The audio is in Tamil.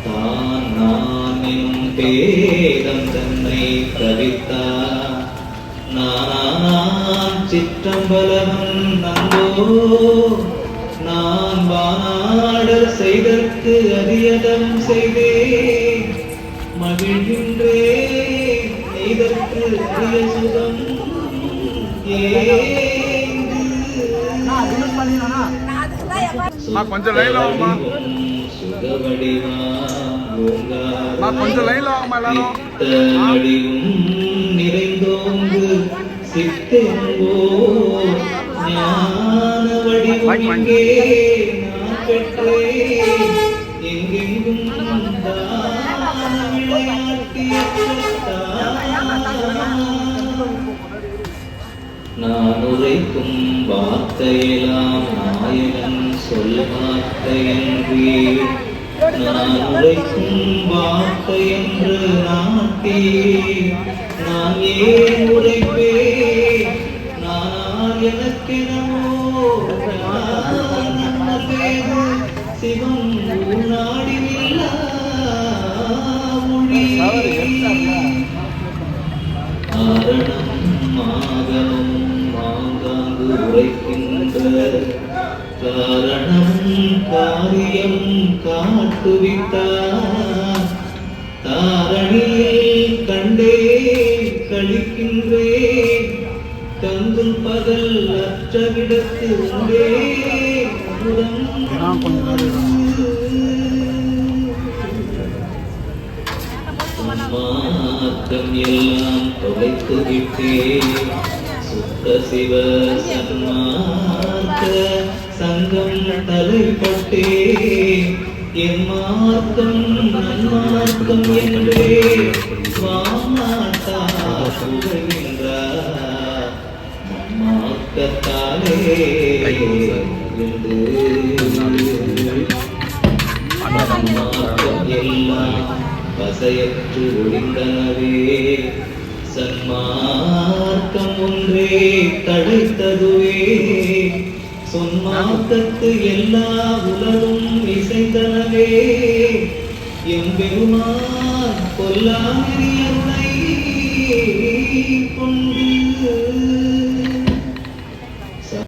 தான் நான் எனும் பேதம் தன்னை தவித்தார் நான் சிற்றம்பலவன் நந்தோ நான் வானாடல் செய்தற்கு அரியதம் செய்தேன் மகிழ்கின்றேன் இதற்கு அரிய சுகம் கொஞ்சம் லைன்ல வாமா கொஞ்சம் லைன்ல வாமா எல்லாரும் நிறைந்தோங்கு சித்தெங்கோ ஞான வடிவம் இங்கே நான் பெற்றேன் எங்கெங்கும் விளையாட்டிய நான் உரைக்கும் வார்த்தையெல்லாம் நாயகன் சொல் வார்த்தையன்றே நான் உரைக்கும் வார்த்தை என்று நாட்டே நான் ஏன் உரைப்பேன் நான் எனக்கெனவோ சிவம் நாடினில்லா மொழி காரணம் ஆகமும் ஆங்காங்கு உரைக்கின்ற காரணம் காரியம் காட்டுவித்தார் தாரணியில் கண்டே கழிக்கின்றேன் கங்கும் பகல் அற்ற விடத்து உண்டே மார்க்கம் எல்லாம் தொலைத்து விட்டே சுத்த சிவ சன்மார்க்க சங்கம் தலைப்பட்டே என் மார்க்கம் நன்மார்க்கம் என்றே வாமாட்டா சுடுகின்றார் மார்க்கத்தாலே மார்க்கம் எல்லாம் பசையற்று ஒளிந்தனவே சன்மார்க்கம் ஒன்றே தடைத்ததுவே சொன்மார்க்கத்து எல்லா உலகும் இசைந்தனவே எம்பெருமான் கொல்லாமிரியனை கொண்டு